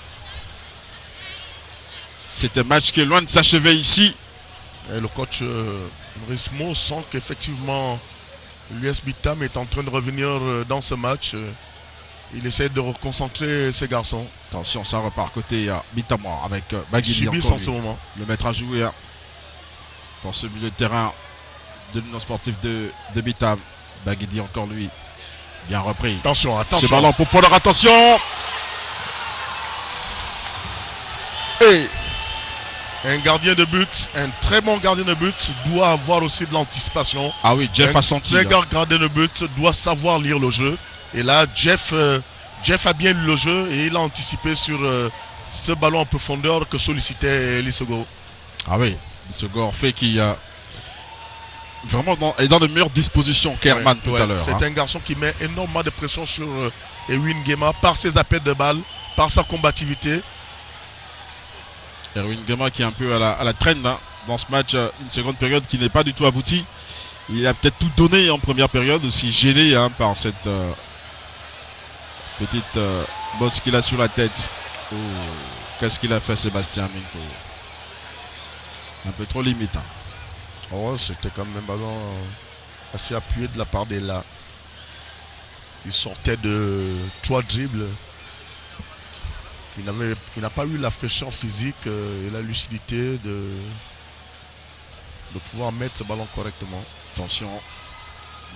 C'est un match qui est loin de s'achever ici. Et le coach Rismo sent qu'effectivement L'US Bitam est en train de revenir dans ce match. Il essaie de reconcentrer ses garçons. Attention, ça repart côté Bitamois avec Baguidi Subissent encore en ce moment. le maître à jouer dans ce milieu de terrain de l'Union sportive de Bitam. Baguidi encore lui. Bien repris. Attention, Ce attention. ballon pour Fondeur, attention. Et un gardien de but, un très bon gardien de but, doit avoir aussi de l'anticipation. Ah oui, Jeff a senti. Un très grand gardien de but doit savoir lire le jeu. Et là, Jeff a bien lu le jeu et il a anticipé sur ce ballon en profondeur que sollicitait Lissogo. Ah oui, Lissogo fait qui vraiment est dans de meilleures dispositions qu'Herman tout à l'heure. C'est un garçon qui met énormément de pression sur Erwin Guema par ses appels de balle, par sa combativité. Erwin Guema qui est un peu à la traîne dans ce match, une seconde période qui n'est pas du tout aboutie. Il a peut-être tout donné en première période, aussi gêné par cette petite bosse qu'il a sur la tête. Oh, qu'est-ce qu'il a fait Sébastien Minko? Un peu trop limite. Oh, c'était quand même un ballon assez appuyé de la part d'Ella. Il sortait de 3 dribbles. Il n'a pas eu la fraîcheur physique et la lucidité de pouvoir mettre ce ballon correctement. Attention,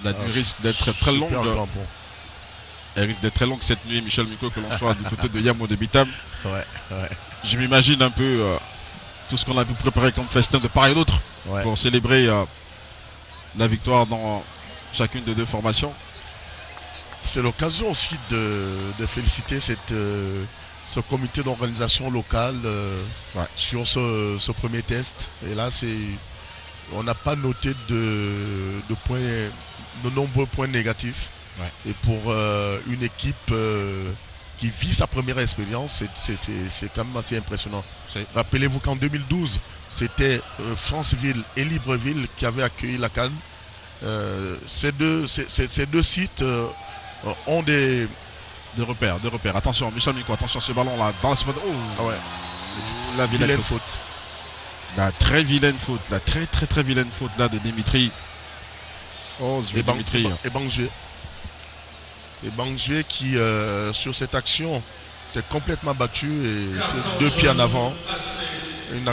la nuit risque d'être très longue. Elle risque d'être très longue cette nuit, Michel Miko, que l'on soit du côté de Yam ou de Bitam. Ouais. Je m'imagine un peu tout ce qu'on a pu préparer comme festin de part et d'autre pour célébrer la victoire dans chacune des deux formations. C'est l'occasion aussi de féliciter ce comité d'organisation locale sur ce premier test. Et là, on n'a pas noté de nombreux points négatifs. Ouais. Et pour une équipe qui vit sa première expérience, c'est quand même assez impressionnant. Rappelez-vous qu'en 2012, c'était Franceville et Libreville qui avaient accueilli la CAN. Ces deux sites ont des repères. Attention, Michel Miko, attention ce ballon là dans la surface. La vilaine faute. La très vilaine faute, la très vilaine faute là de Dimitri. Dimitri. Et Bangjué qui sur cette action était complètement battu et c'est 2 pieds en avant. Une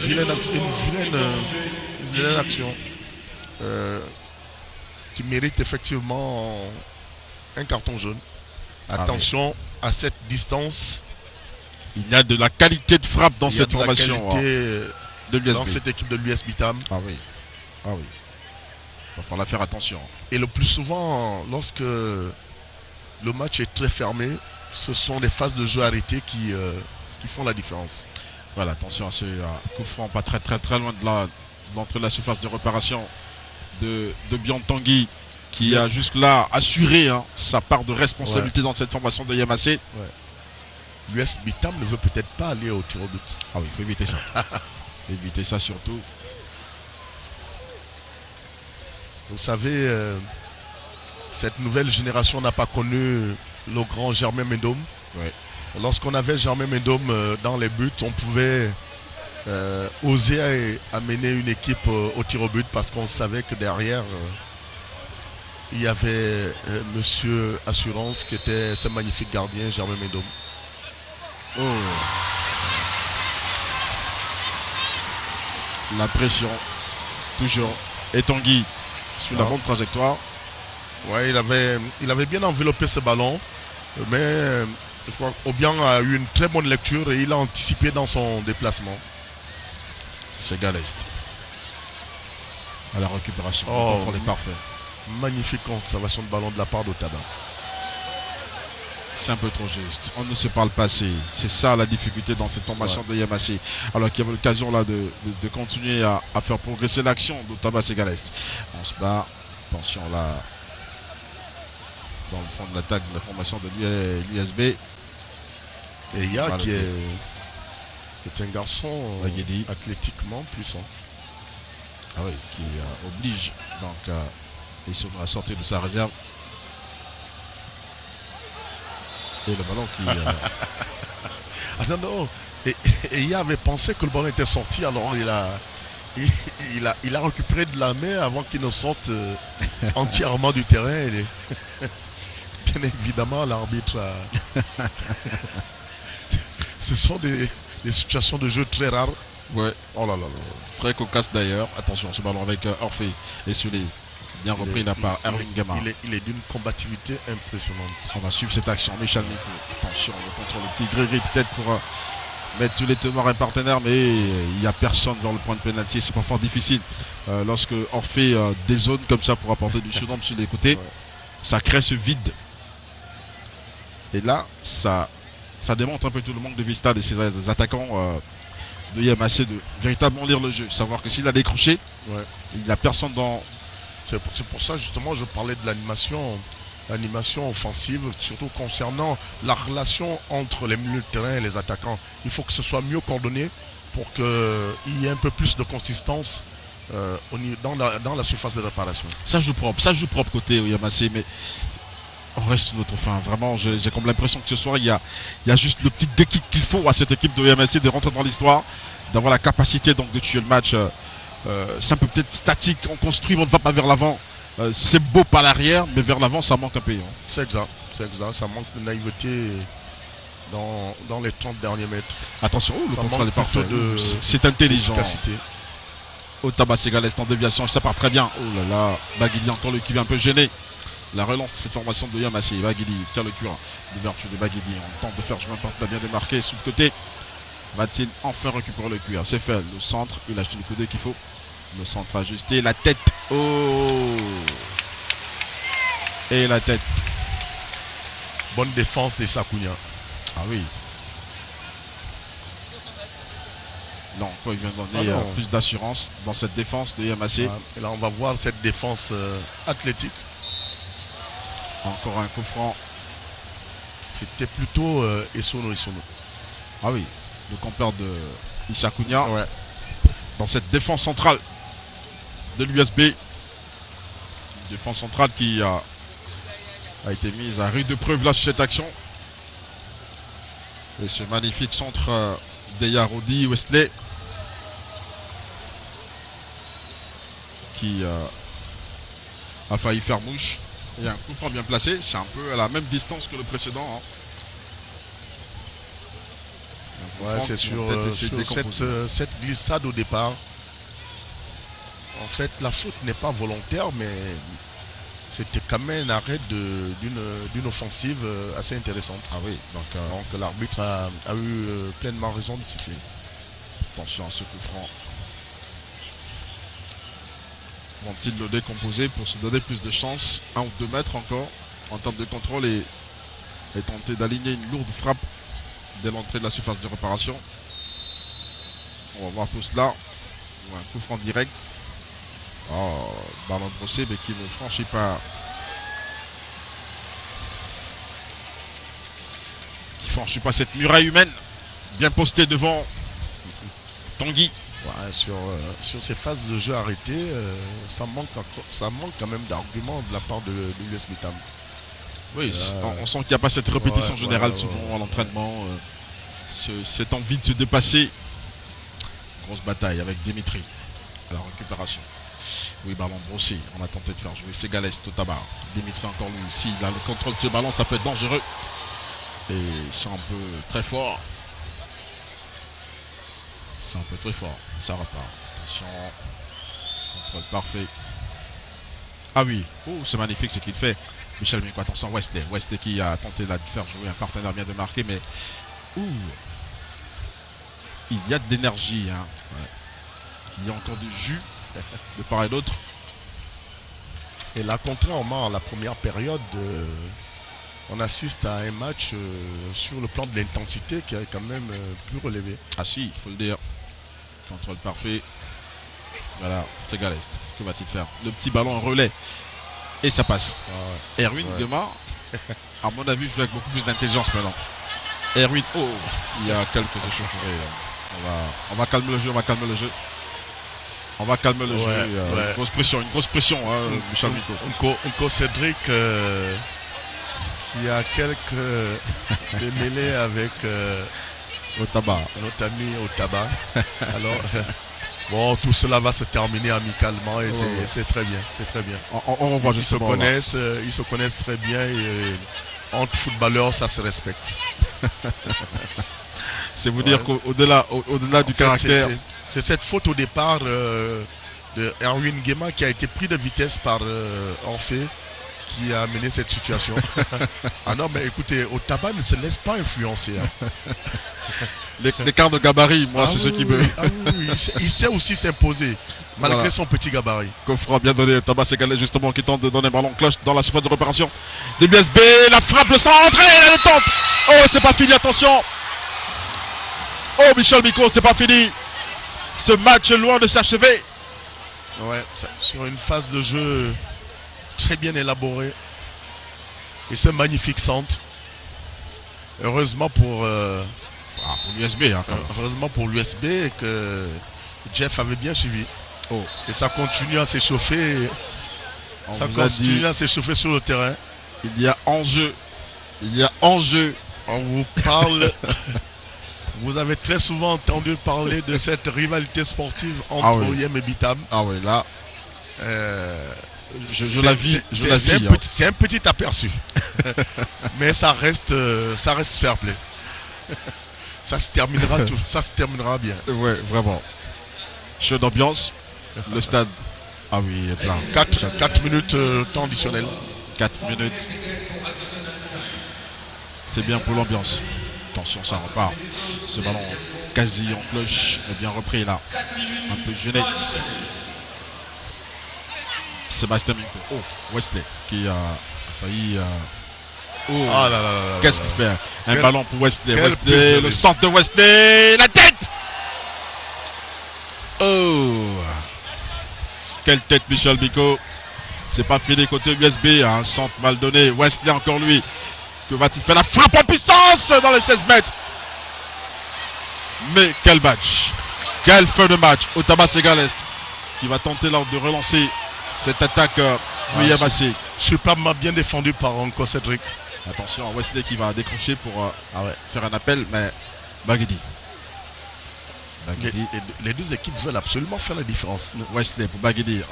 vilaine action qui mérite effectivement un carton jaune. Attention à cette distance. Il y a de la qualité de frappe dans cette formation dans cette équipe de l'US Bitam. Ah oui. Il va falloir faire attention. Et le plus souvent, lorsque le match est très fermé, ce sont les phases de jeu arrêtées qui font la différence. Voilà, attention à ce coup franc, pas très loin de l'entrée de la surface de réparation de Biantangui, qui a jusque-là assuré sa part de responsabilité dans cette formation de Yamassé. L'US Bitam ne veut peut-être pas aller au tir au but. Ah oui, il faut éviter ça. Éviter ça surtout. Vous savez, cette nouvelle génération n'a pas connu le grand Germain Médôme. Ouais. Lorsqu'on avait Germain Médôme dans les buts, on pouvait oser amener une équipe au tir au but parce qu'on savait que derrière, il y avait Monsieur Assurance qui était ce magnifique gardien, Germain Médôme. La pression, toujours. Et Tanguy sur la bonne trajectoire. Ouais, il avait bien enveloppé ce ballon, mais je crois qu'Obiang a eu une très bonne lecture et il a anticipé dans son déplacement. C'est Galeste. À la récupération. Le contrôle est parfait. Magnifique conservation de ballon de la part d'Otaba. C'est un peu trop juste. On ne se parle pas assez. C'est ça la difficulté dans cette formation de Yamassé. Alors qu'il y avait l'occasion là de continuer à faire progresser l'action d'Otaba Ségaleste. On se bat. Attention là. Dans le fond de l'attaque de la formation de l'USB. Et Ya qui est un garçon athlétiquement puissant. Ah oui, qui oblige donc à sortir de sa réserve. Et le ballon qui... Ah non. Et il avait pensé que le ballon était sorti, alors il a récupéré de la main avant qu'il ne sorte entièrement du terrain. Bien évidemment, l'arbitre a... Ce sont des situations de jeu très rares. Ouais, oh là là là. Très cocasse d'ailleurs. Attention, ce ballon avec Orphée et Sully. Bien repris là par Erwin Gama. Il est d'une combativité impressionnante. On va suivre cette action. Michel Nico. Attention, le contrôle, le petit gris peut-être pour mettre sous les teneurs un partenaire, mais il n'y a personne vers le point de pénalty. C'est parfois difficile lorsque Orphée des zones comme ça pour apporter du surnombre sur les côtés. Ouais. Ça crée ce vide. Et là, ça démontre un peu tout le manque de vista de ces attaquants de YMAC de véritablement lire le jeu. Savoir que s'il a décroché, ouais, il n'y a personne dans... C'est pour ça justement je parlais de l'animation offensive, surtout concernant la relation entre les milieux de terrain et les attaquants. Il faut que ce soit mieux coordonné pour qu'il y ait un peu plus de consistance dans la surface de réparation. Ça joue propre côté YMAC, mais on reste sur notre fin. Vraiment, j'ai comme l'impression que ce soir, il y a juste le petit déclic qu'il faut à cette équipe de YMAC de rentrer dans l'histoire, d'avoir la capacité donc de tuer le match. C'est un peu peut-être statique, on construit, mais on ne va pas vers l'avant. C'est beau par l'arrière, mais vers l'avant, ça manque un peu. Hein. C'est exact, ça manque de naïveté dans les 30 derniers mètres. Attention, le contrôle est parfait. C'est intelligent. Otaba Ségalès en déviation, ça part très bien. Oh là là, Baguili encore le qui vient un peu gêné. La relance de cette formation de YMAC. Baguili, tire le cure. L'ouverture de Baguili, on tente de faire jouer un partenaire bien démarqué sous le côté. Va-t-il enfin récupérer le cuir? C'est fait, le centre, il a acheté le coup d'œil qu'il faut. Le centre ajusté, la tête. Oh! Et la tête. Bonne défense des Sakounia. Ah oui. Non, il vient donner plus d'assurance dans cette défense de YMAC. Et là, on va voir cette défense athlétique. Encore un coup franc. C'était plutôt Essono. Ah oui. Le compère de Issa Kounia, ouais, dans cette défense centrale de l'USB. Une défense centrale qui a été mise à rude preuve là sur cette action. Et ce magnifique centre d'Eyarodi Wesley qui a failli faire mouche. Il y a un coup franc bien placé, c'est un peu à la même distance que le précédent. Hein. Ouais, c'est sur cette glissade au départ. En fait, la faute n'est pas volontaire, mais c'était quand même un arrêt d'une offensive assez intéressante. Ah oui, donc l'arbitre a eu pleinement raison de siffler. Attention à ce coup franc. Vont-ils le décomposer pour se donner plus de chance, 1 ou 2 mètres encore, en termes de contrôle et tenter d'aligner une lourde frappe dès l'entrée de la surface de réparation. On va voir tout cela. Un coup franc direct. Oh, ballon brossé, mais qui ne franchit pas. Qui ne franchit pas cette muraille humaine. Bien postée devant Tanguy. Ouais, sur ces phases de jeu arrêtées, ça manque quand même d'arguments de la part de l'US Bitam. Oui, on sent qu'il n'y a pas cette répétition générale souvent à l'entraînement. Cette envie de se dépasser. Grosse bataille avec Dimitri à la récupération. Oui, ballon brossé. On a tenté de faire jouer Ségalès, Otaba. Dimitri encore lui. Ici, il a le contrôle de ce ballon, ça peut être dangereux. Et c'est un peu très fort. C'est un peu très fort. Ça repart. Attention. Contrôle parfait. Ah oui. Oh, c'est magnifique ce qu'il fait. Michel Miko, attention, Wesley. Wesley qui a tenté de faire jouer un partenaire bien démarqué, mais. Ouh. Il y a de l'énergie. Hein. Ouais. Il y a encore du jus de part et d'autre. Et là, contrairement à la première période, on assiste à un match sur le plan de l'intensité qui est quand même plus relevé. Ah si, il faut le dire. Contrôle parfait. Voilà, c'est Galest. Que va-t-il faire? Le petit ballon en relais. Et ça passe. Ah ouais. Erwin Gama, à mon avis, joue avec beaucoup plus d'intelligence maintenant. Erwin, oh, il y a quelques échauffourées. On va calmer le jeu, On va calmer le jeu. Une grosse pression, Michel Miko. Unko Cédric, il y a quelques démêlés avec Otaba. Notre ami Otaba. Alors, Bon, tout cela va se terminer amicalement et c'est très bien, c'est très bien. On revoit justement. Ils se connaissent très bien et entre footballeurs, ça se respecte. C'est vous dire qu'au-delà du caractère. C'est cette faute au départ de Erwin Nguema qui a été pris de vitesse par Orphée qui a amené cette situation. Ah non, mais écoutez, Otaba ne se laisse pas influencer. Hein. L'écart de gabarit, moi, c'est ce qui me. Il sait aussi s'imposer, malgré son petit gabarit. Coffre bien donné, Otaba Segalès, justement, qui tente de donner un ballon cloche dans la surface de réparation de l'USB. La frappe, le centre, et la détente. Oh, c'est pas fini, attention. Oh, Michel Miko, c'est pas fini. Ce match est loin de s'achever. Ouais, sur une phase de jeu très bien élaborée. Et c'est magnifique centre. Heureusement pour l'USB. Hein, heureusement pour l'USB que Jeff avait bien suivi. Oh. Et ça continue à s'échauffer. Ça continue à s'échauffer sur le terrain. Il y a enjeu. Il y a enjeu. On vous parle. Vous avez très souvent entendu parler de cette rivalité sportive entre OIM et Bitam. Ah oui, là. Je la vis. C'est un petit aperçu. Mais ça reste fair play. Ça se terminera bien. Ouais, vraiment. Show d'ambiance. Le stade. Ah oui, il est plein. 4 minutes temps additionnel. 4 minutes. C'est bien pour l'ambiance. Attention, ça repart. Ce ballon quasi en cloche, mais bien repris là. Un peu gêné. Sébastien Minko. Oh, Wesley qui a failli. Qu'est-ce qu'il fait? Un ballon pour Wesley. Wesley, le centre de Wesley. La tête! Oh! Quelle tête, Michel Minko. C'est pas fini côté USB. Un centre mal donné. Wesley, encore lui. Que va-t-il faire? La frappe en puissance dans les 16 mètres. Mais quel match. Quelle fin de match. Otaba Segalès qui va tenter là de relancer cette attaque Massé. Superbement bien défendu par Onko Cédric. Attention à Wesley qui va décrocher pour faire un appel, mais Baguidi. Les deux équipes veulent absolument faire la différence. Wesley pour Baguidi.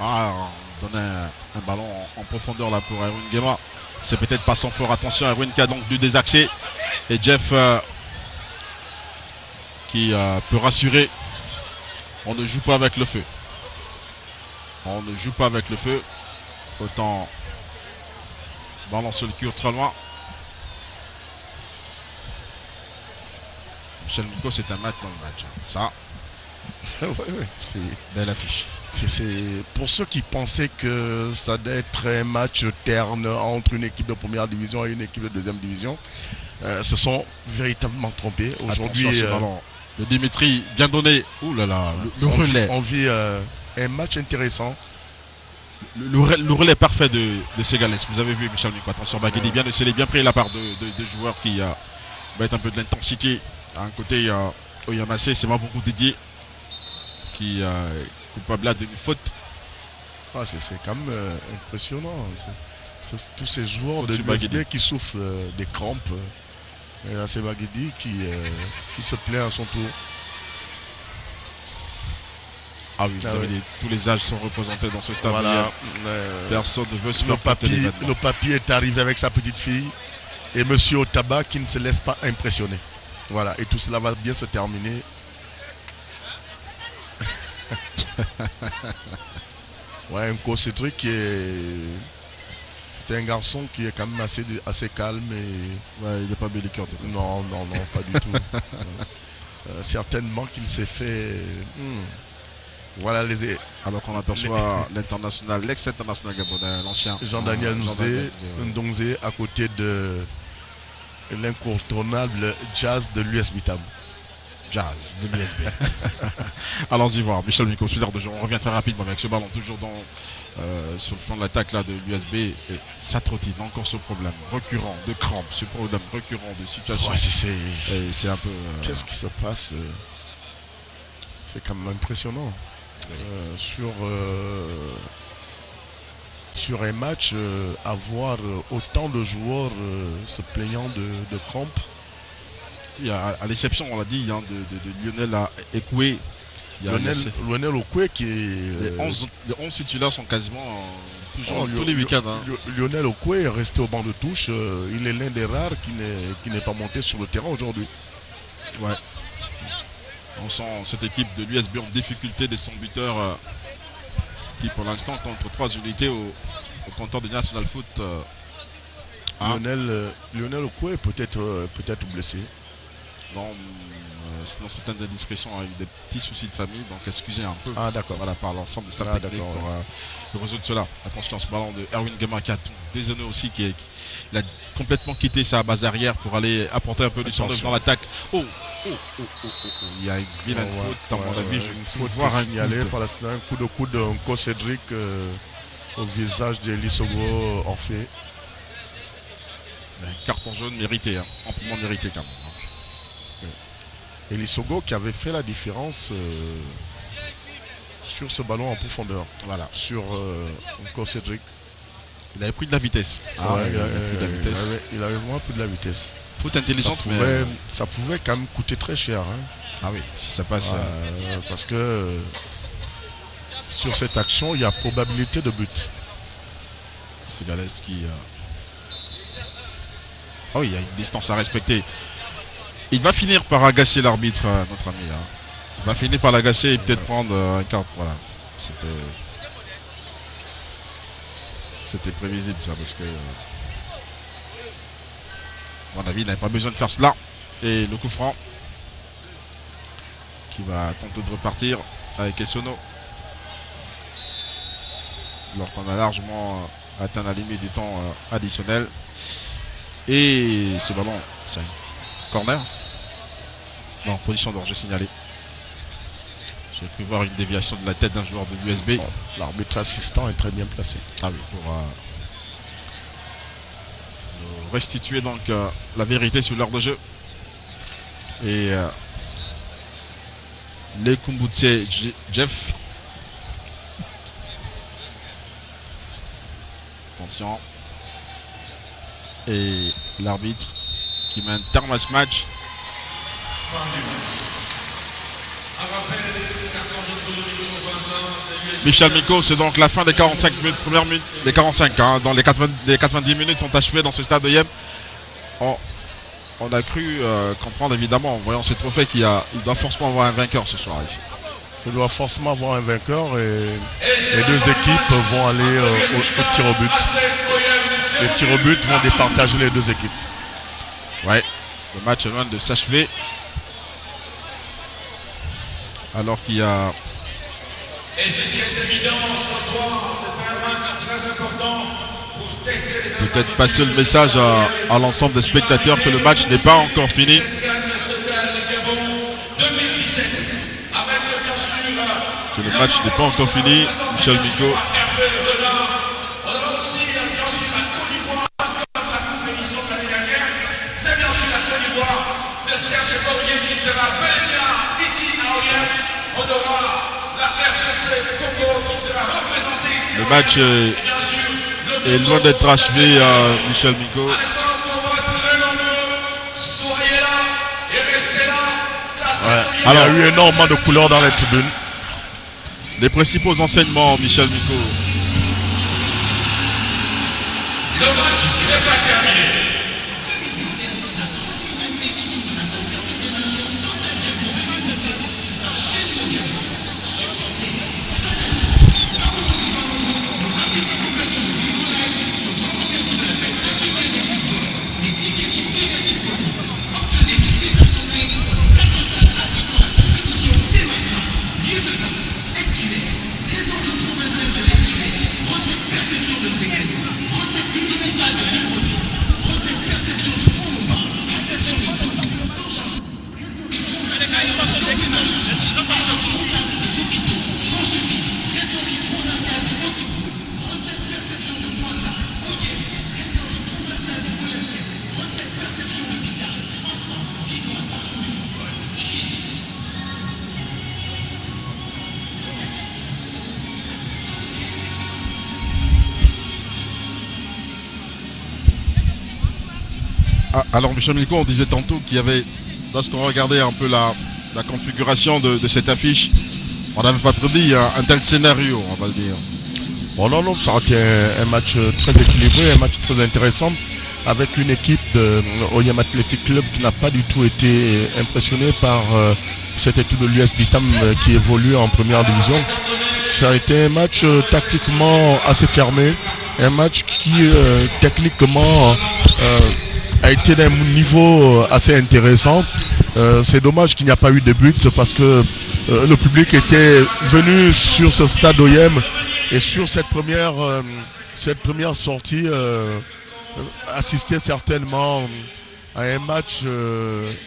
Donner un ballon en profondeur là pour Erwin Nguema. C'est peut-être pas son fort. Attention, Erwin qui a donc dû désaxer. Et Jeff qui peut rassurer. On ne joue pas avec le feu. On ne joue pas avec le feu. Autant ballon sur le cul très loin. Michel Miko, c'est un match dans le match. Ça, c'est belle affiche. C'est pour ceux qui pensaient que ça doit être un match terne entre une équipe de première division et une équipe de deuxième division, se sont véritablement trompés. Aujourd'hui, le Dimitri bien donné. Ouh là là, le relais. On vit un match intéressant. Le relais parfait de Segalès. Vous avez vu Michel Miko. Attention, Baguidi bien scellé, bien pris la part de joueurs qui va être un peu de l'intensité. À un côté, Oyamassé, c'est Mavongo Didier qui est coupable là d'une faute. C'est quand même impressionnant. C'est tous ces joueurs de l'USB qui souffrent des crampes. Et là, c'est Baguidi qui se plaint à son tour. Ah oui, vous avez dit, tous les âges sont représentés dans ce stade. Voilà. Personne ne veut se faire le papy est arrivé avec sa petite fille et monsieur Otaba qui ne se laisse pas impressionner. Voilà, et tout cela va bien se terminer. Onko Cédric qui c'est un garçon qui est quand même assez calme et il n'est pas belliqueux en tout cas. Non, pas du tout. Certainement qu'il s'est fait. Voilà les. Alors qu'on aperçoit l'international, l'ex-international gabonais, l'ancien Jean-Daniel Ndongzé à côté de l'incontournable Jazz de l'US Bitam. Jazz de l'USB. Allons-y voir. Michel Miko, sur l'air de jeu. On revient très rapidement avec ce ballon toujours sur le flanc de l'attaque là de l'USB. Et ça trottine encore ce problème récurrent de crampes, ce problème récurrent de situation. C'est un peu. Qu'est-ce qui se passe? C'est quand même impressionnant. Sur un match, avoir autant de joueurs se plaignant de crampes. À l'exception, on l'a dit, de Lionel Ekoué, Lionel Okwe qui est... Les 11 titulaires sont quasiment toujours tous les week-ends. Hein. Lionel Okwe est resté au banc de touche. Il est l'un des rares qui n'est pas monté sur le terrain aujourd'hui. Ouais. On sent cette équipe de l'USB en difficulté de son buteur qui pour l'instant contre 3 unités au compteur de National Foot. Lionel Okwe est peut-être blessé. Non, sinon certaines indiscrétions a eu des petits soucis de famille, donc excusez un peu. Ah d'accord. Voilà, par l'ensemble de sa technique pour résoudre cela. Attention, ce ballon de Erwin Gama qui a désolé aussi, il a complètement quitté sa base arrière pour aller apporter un peu du sang dans l'attaque. Il y a une vilaine faute, à mon avis. Une faute signalée par un coup de coude d'un Cédric au visage d'Elisogo Orphée. Un carton jaune mérité, hein, amplement mérité quand même. Elisogo qui avait fait la différence sur ce ballon en profondeur. Voilà. Sur Cédric. Il avait pris de la vitesse. Il avait vraiment pris de la vitesse. Faute intelligente, ça pouvait quand même coûter très cher. Hein. Ah oui, si ça passe. Parce que sur cette action, il y a probabilité de but. C'est Galest qui... Oh, il y a une distance à respecter. Il va finir par agacer l'arbitre, notre ami. Hein. Il va finir par l'agacer et peut-être prendre un quart. Voilà. C'était prévisible ça parce que... à mon avis, il n'avait pas besoin de faire cela. Et le coup franc qui va tenter de repartir avec Essono. Alors qu'on a largement atteint la limite du temps additionnel. Et ce ballon, c'est un corner. Non, position d'orge signalée. J'ai pu voir une déviation de la tête d'un joueur de l'USB. L'arbitre assistant est très bien placé. Ah oui, pour nous restituer donc la vérité sur l'heure de jeu. Et les Kumbutse Jeff. Attention. Et l'arbitre qui met un terme à ce match. Michel Miko, c'est donc la fin des 45 minutes, première minute, des 45, hein, dans les 90 minutes sont achevées dans ce stade de Yem. On a cru comprendre évidemment en voyant ces trophées qu'il doit forcément avoir un vainqueur ce soir ici. Il doit forcément avoir un vainqueur et les deux équipes vont aller au tir au but. Les tirs au but vont départager les deux équipes. Ouais, le match est loin de s'achever. Alors qu'il y a... Et c'est évident ce soir, c'est un match très important pour tester les peut-être passer le message à l'ensemble des spectateurs que le match n'est pas encore fini. Que le match n'est pas encore fini. Michel Miko. Le match est loin d'être achevé à Michel Miko. Ouais. Il y a eu énormément de couleurs dans les tribunes. Les principaux enseignements, Michel Miko. Le match n'est pas terminé. Alors Michel Miko, on disait tantôt qu'il y avait, lorsqu'on regardait un peu la configuration de cette affiche, On n'avait pas prédit un tel scénario, on va le dire. Bon, non, ça a été un match très équilibré, un match très intéressant, avec une équipe de Oyem Athletic Club qui n'a pas du tout été impressionnée par cette équipe de l'US Bitam qui évolue en première division. Ça a été un match tactiquement assez fermé, un match qui techniquement a été d'un niveau assez intéressant. C'est dommage qu'il n'y a pas eu de but parce que le public était venu sur ce stade Oyem et sur cette première sortie assistait certainement à un match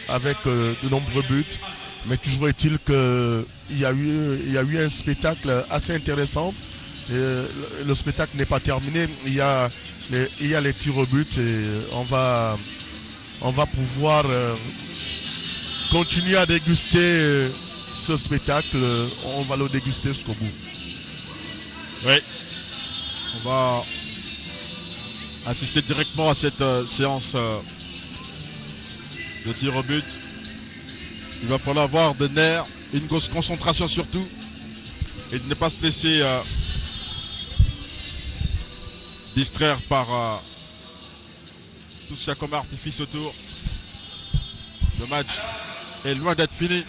avec de nombreux buts. Mais toujours est-il qu'il y a eu un spectacle assez intéressant. Et le spectacle n'est pas terminé. Il y a les tirs au but et on va pouvoir continuer à déguster ce spectacle. On va le déguster jusqu'au bout. Oui. On va assister directement à cette séance de tir au but. Il va falloir avoir des nerfs, une grosse concentration surtout, et de ne pas se laisser distraire par tout ce qu'il y a comme artifice autour. Le match est loin d'être fini.